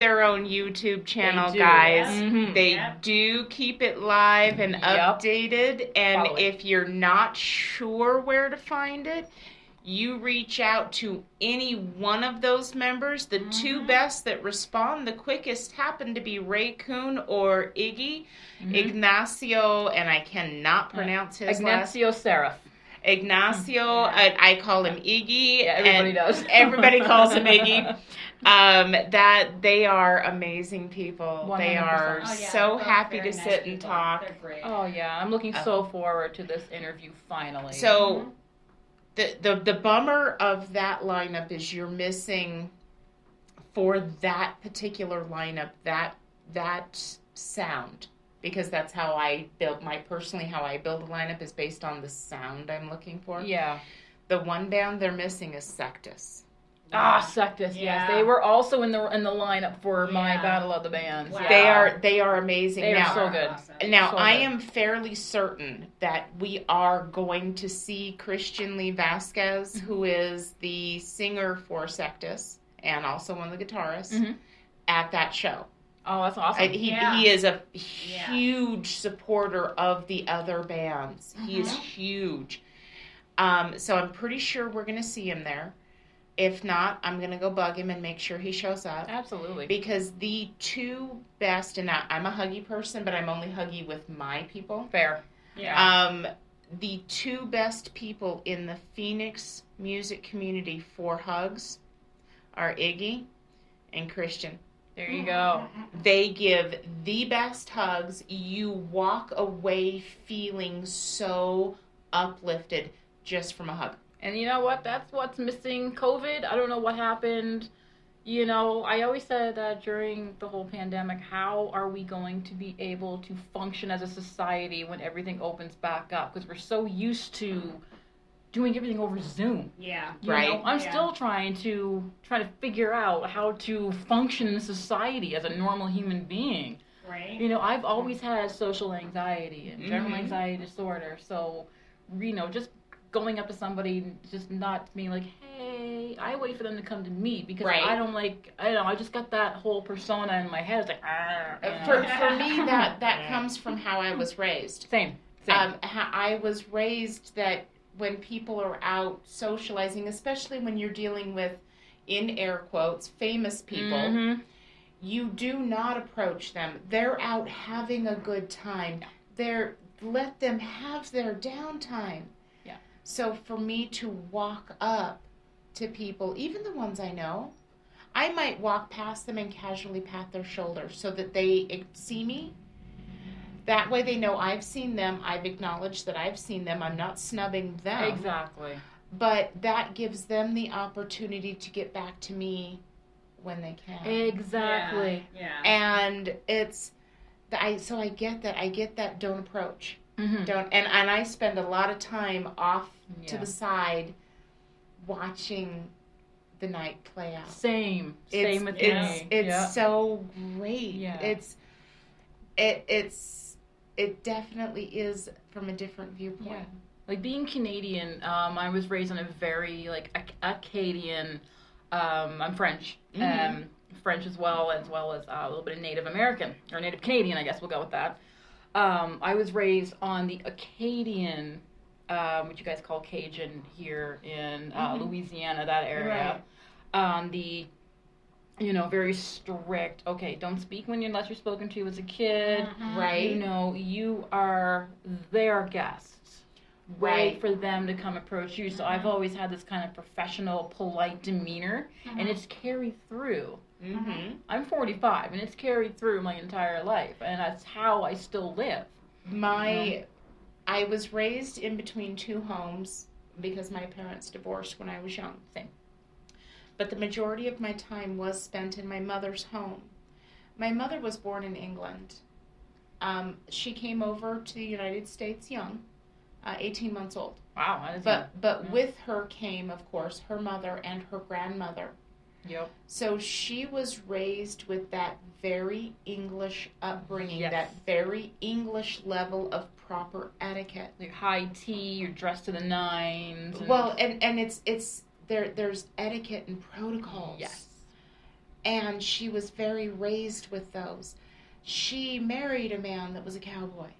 their own YouTube channel, They do. guys. Mhm. They do keep it live and updated. And Follow it. if you're not sure where to find it, you reach out to any one of those members. The two best that respond the quickest happen to be Ray Kuhn or Ignacio, and I cannot pronounce his last Ignacio Seraph. Ignacio, I call him Iggy. Yeah, everybody does. Everybody calls him Iggy. That they are amazing people. 100%. They are so happy to sit and talk. They're great. Oh yeah, I'm looking so forward to this interview finally. So the bummer of that lineup is you're missing, for that particular lineup, that sound. Because that's how I build how I build a lineup is based on the sound I'm looking for. Yeah. The one band they're missing is Sectus. Sectus, yes. They were also in the lineup for my Battle of the Bands. Wow. Yeah. They are amazing. They now, are so good. Awesome. Now, So I good. am fairly certain that we are going to see Christian Lee Vasquez, who is the singer for Sectus and also one of the guitarists, at that show. Oh, that's awesome. He is a huge supporter of the other bands. He is huge. So I'm pretty sure we're going to see him there. If not, I'm going to go bug him and make sure he shows up. Absolutely. Because the two best, and I'm a huggy person, but I'm only huggy with my people. Fair. Yeah. The two best people in the Phoenix music community for hugs are Iggy and Christian. There you go. They give the best hugs. You walk away feeling so uplifted just from a hug. And you know what? That's what's missing. COVID. I don't know what happened. You know, I always said that during the whole pandemic, how are we going to be able to function as a society when everything opens back up? Because we're so used to doing everything over Zoom. Yeah. You know, I'm still trying to figure out how to function in society as a normal human being. Right. You know, I've always had social anxiety and general anxiety disorder. So, you know, just going up to somebody, just not being like, hey, I wait for them to come to me because I don't I just got that whole persona in my head. It's like, For me, that comes from how I was raised. Same. I was raised that when people are out socializing, especially when you're dealing with, in air quotes, famous people, you do not approach them. They're out having a good time. Let them have their downtime. Yeah. So for me to walk up to people, even the ones I know, I might walk past them and casually pat their shoulder so that they see me. That way they know I've seen them. I've acknowledged that I've seen them. I'm not snubbing them. Exactly. But that gives them the opportunity to get back to me when they can. Exactly. Yeah. And so I get that. I get that don't approach. Don't and I spend a lot of time off to the side watching the night play out. Same with me. It's so great. Yeah. It definitely is from a different viewpoint. Yeah. Like being Canadian, I was raised in a very Acadian. I'm French, French as well as a little bit of Native American or Native Canadian. I guess we'll go with that. I was raised on the Acadian, which you guys call Cajun here in Louisiana, that area. The very strict, okay, don't speak unless you're spoken to as a kid. Right. You know, you are their guests. Wait for them to come approach you. So I've always had this kind of professional, polite demeanor, and it's carried through. I'm 45, and it's carried through my entire life, and that's how I still live. I was raised in between two homes because my parents divorced when I was young. Same. But the majority of my time was spent in my mother's home. My mother was born in England. She came over to the United States young, 18 months old. Wow. That is But with her came, of course, her mother and her grandmother. Yep. So she was raised with that very English upbringing, Yes. that very English level of proper etiquette. Like high tea, you're dressed to the nines. Well, and it's there's etiquette and protocols. Yes. And she was very raised with those. She married a man that was a cowboy.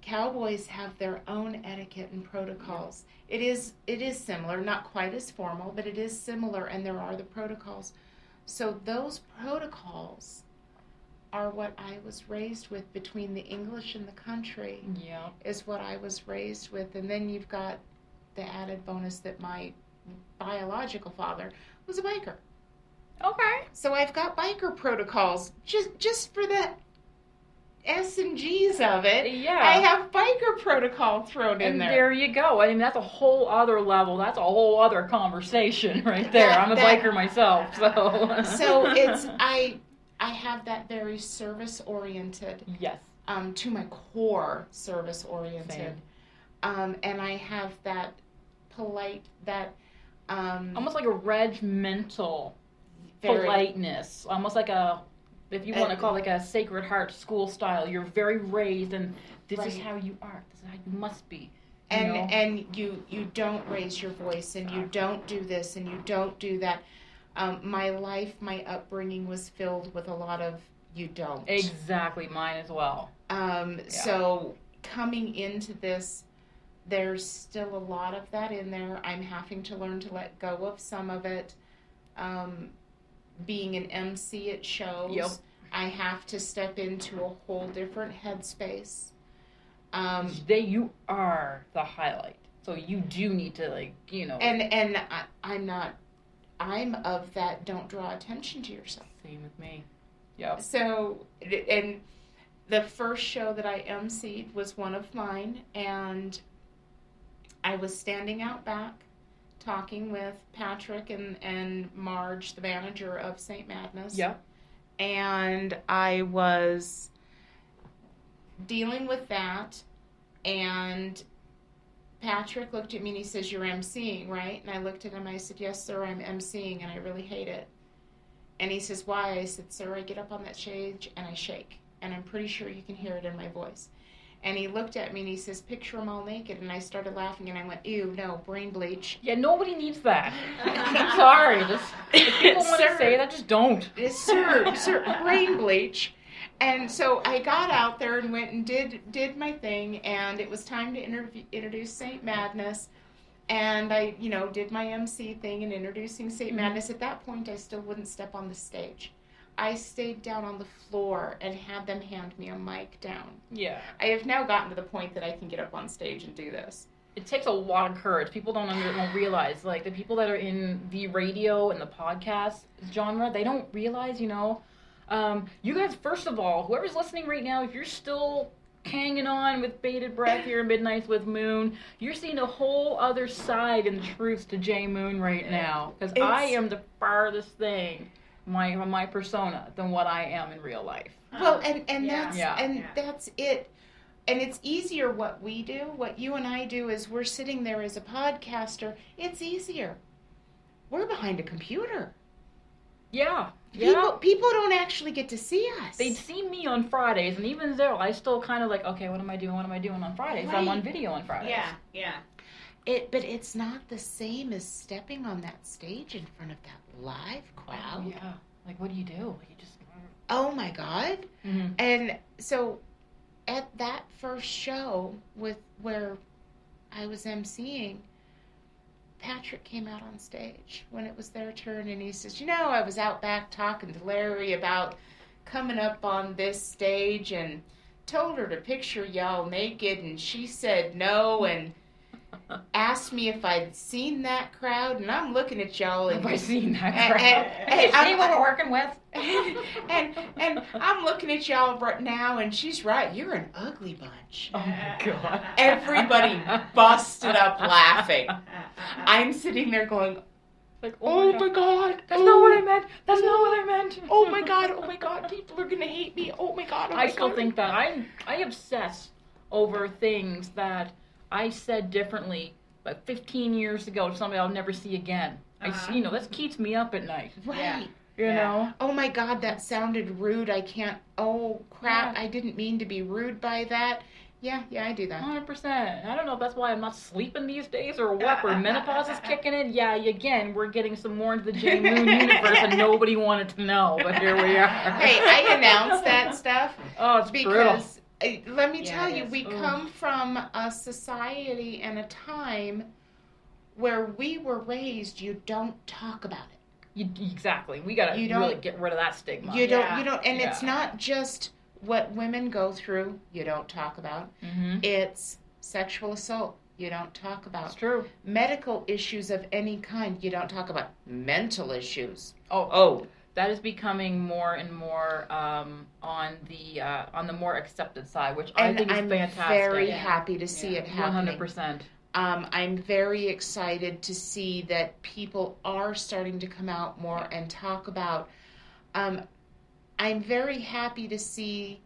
Cowboys have their own etiquette and protocols. It is similar, not quite as formal, but it is similar, and there are the protocols. So those protocols are what I was raised with. Between the English and the country is what I was raised with. And then you've got the added bonus that my biological father was a biker. Okay. So I've got biker protocols just for the S and G's of it. Yeah. I have biker protocol thrown in there. And there you go. I mean, that's a whole other level. That's a whole other conversation right there. I'm a biker myself, so. So it's I have that very service oriented. Yes. To my core, service oriented. And I have that polite, that almost like a regimental politeness, almost like a, if you want to call it like a Sacred Heart school style. You're very raised, and this is how you are. This is how you must be. And you don't raise your voice, and you don't do this, and you don't do that. My life, my upbringing was filled with a lot of you don't. Exactly, mine as well. So coming into this, there's still a lot of that in there. I'm having to learn to let go of some of it. Being an MC at shows, I have to step into a whole different headspace. You are the highlight, so you do need to, And I'm of that. Don't draw attention to yourself. Same with me. Yep. So, and the first show that I MC'd was one of mine, and I was standing out back, talking with Patrick and Marge, the manager of St. Madness. Yeah. And I was dealing with that, and Patrick looked at me and he says, "You're MCing, right?" And I looked at him and I said, "Yes, sir, I'm MCing, and I really hate it." And he says, "Why?" I said, "Sir, I get up on that stage and I shake, and I'm pretty sure you can hear it in my voice." And he looked at me and he says, "Picture them all naked." And I started laughing and I went, "Ew, no, brain bleach." Yeah, nobody needs that. I'm sorry. If people want to say that, just don't. Sir, brain bleach. And so I got out there and went and did my thing, and it was time to introduce St. Madness. And I, did my MC thing in introducing St. Madness. At that point, I still wouldn't step on the stage. I stayed down on the floor and had them hand me a mic down. Yeah. I have now gotten to the point that I can get up on stage and do this. It takes a lot of courage. People don't realize, the people that are in the radio and the podcast genre, they don't realize, you guys, first of all, whoever's listening right now, if you're still hanging on with bated breath here in Midnights with Moone, you're seeing a whole other side and truth to Jay Moone right now. Because I am the farthest thing my persona than what I am in real life. Well, that's it. And it's easier what we do. What you and I do is we're sitting there as a podcaster. It's easier. We're behind a computer. Yeah. People don't actually get to see us. They'd see me on Fridays, and even there, I still kind of okay, what am I doing on Fridays? Right. I'm on video on Fridays. Yeah. But it's not the same as stepping on that stage in front of that live crowd. Oh, yeah. What do? You just... Oh, my God. Mm-hmm. And so at that first show where I was emceeing, Patrick came out on stage when it was their turn, and he says, I was out back talking to Larry about coming up on this stage and told her to picture y'all naked, and she said no, and asked me if I'd seen that crowd, and I'm looking at y'all. Have I seen that crowd? And see what we're working with? And I'm looking at y'all right now, and she's right. You're an ugly bunch. Oh, my God. Everybody busted up laughing. I'm sitting there going, oh my God. That's not what I meant. That's not what I meant. Oh, my God. People are going to hate me. Oh, my God. I still think that. I obsess over things that I said differently 15 years ago to somebody I'll never see again. That keeps me up at night. Right. You know? Oh my God, that sounded rude. I can't. Oh crap, I didn't mean to be rude by that. Yeah, I do that. 100%. I don't know if that's why I'm not sleeping these days or what, or menopause is kicking in. Yeah, again, we're getting some more into the J. Moone universe and nobody wanted to know, but here we are. Hey, I announce that stuff. Oh, it's because brutal. Let me tell you, we Ugh. come from a society and a time where we were raised, you don't talk about it. Exactly. We gotta really get rid of that stigma. You don't, and it's not just what women go through, you don't talk about. Mm-hmm. It's sexual assault, you don't talk about. It's true. Medical issues of any kind, you don't talk about. Mental issues. Oh. That is becoming more and more on the more accepted side, which I think is fantastic. I'm very happy to see it happening. 100%. I'm very excited to see that people are starting to come out more and talk about. I'm very happy to see,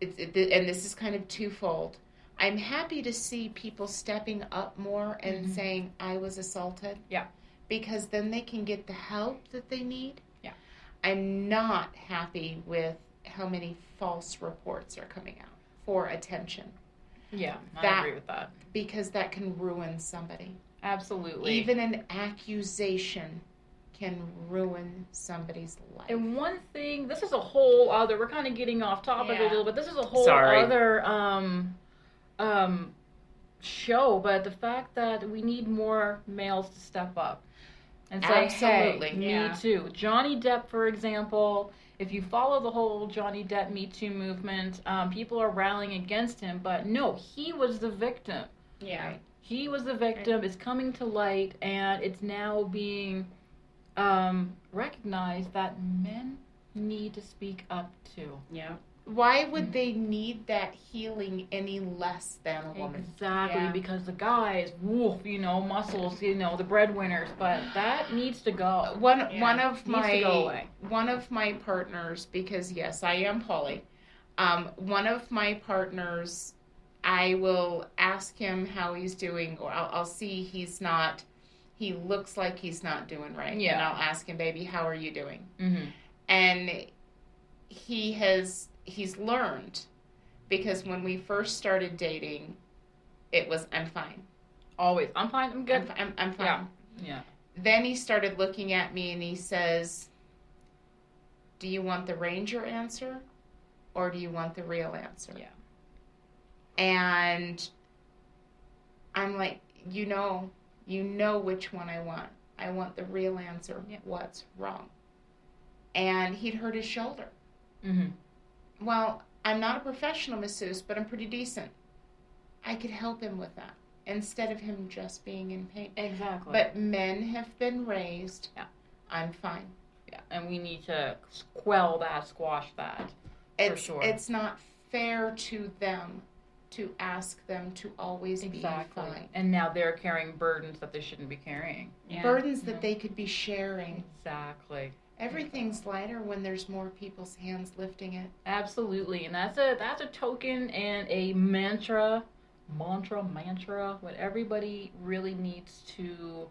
and this is kind of twofold. I'm happy to see people stepping up more and saying, I was assaulted. Yeah. Because then they can get the help that they need. Yeah. I'm not happy with how many false reports are coming out for attention. Yeah, I agree with that. Because that can ruin somebody. Absolutely. Even an accusation can ruin somebody's life. And one thing, this is a whole other, we're kind of getting off topic a little bit, this is a whole other show, but the fact that we need more males to step up and say, absolutely. Hey, me too. Johnny Depp, for example, if you follow the whole Johnny Depp Me Too movement, people are rallying against him, but no, he was the victim. Yeah. He was the victim. It's coming to light, and it's now being recognized that men need to speak up too. Yeah. Why would they need that healing any less than a woman? Exactly, because the guys, muscles, the breadwinners, but that needs to go. One of my partners, because yes, I am poly. One of my partners, I will ask him how he's doing, or I'll see he looks like he's not doing right. Yeah. And I'll ask him, baby, how are you doing? Mm-hmm. And he's learned, because when we first started dating, it was, I'm fine. Always, I'm fine, I'm good. I'm fine. Yeah. Then he started looking at me and he says, do you want the Ranger answer or do you want the real answer? Yeah. And I'm like, you know which one I want. I want the real answer. Yeah. What's wrong? And he'd hurt his shoulder. Mm-hmm. Well, I'm not a professional masseuse, but I'm pretty decent. I could help him with that instead of him just being in pain. Exactly. But men have been raised, I'm fine. Yeah, and we need to squash that, for sure. It's not fair to them to ask them to always be fine. And now they're carrying burdens that they shouldn't be carrying. Yeah. Burdens that they could be sharing. Exactly. Everything's lighter when there's more people's hands lifting it. Absolutely, and that's a token and a mantra, what everybody really needs to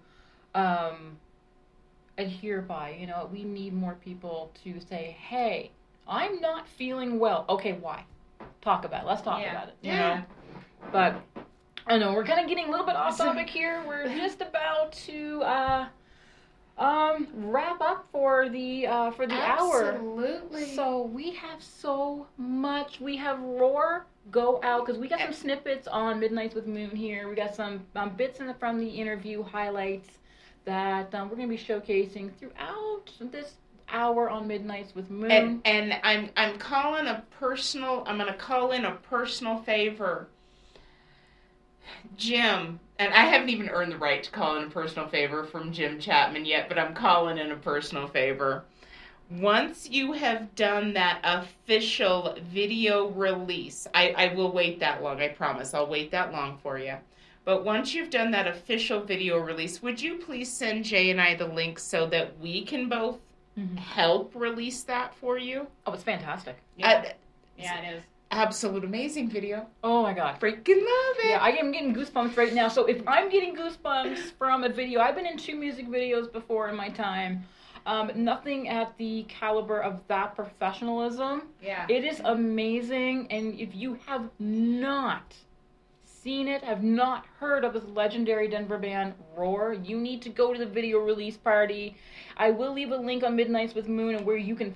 adhere by. We need more people to say, hey, I'm not feeling well. Okay, why? Talk about it. Let's talk about it. Yeah. But I know we're kind of getting a little bit off topic here. We're just about to wrap up for the hour. Absolutely. So we have so much. We have Roar go out, because we got some snippets on Midnights with Moone here. We got some bits from the interview highlights that we're going to be showcasing throughout this hour on Midnights with Moone. And I'm calling I'm going to call in a personal favor. Jim, and I haven't even earned the right to call in a personal favor from Jim Chapman yet, but I'm calling in a personal favor. Once you have done that official video release, I will wait that long, I promise. I'll wait that long for you. But once you've done that official video release, would you please send Jay and I the link so that we can both help release that for you? Oh, it's fantastic. Yeah, it is. Absolute amazing video. Oh my god. Freaking love it. Yeah, I am getting goosebumps right now. So if I'm getting goosebumps from a video, I've been in 2 music videos before in my time. Nothing at the caliber of that professionalism. Yeah. It is amazing, and if you have not seen it, have not heard of this legendary Denver band, Roar, you need to go to the video release party. I will leave a link on Midnights with Moone and where you can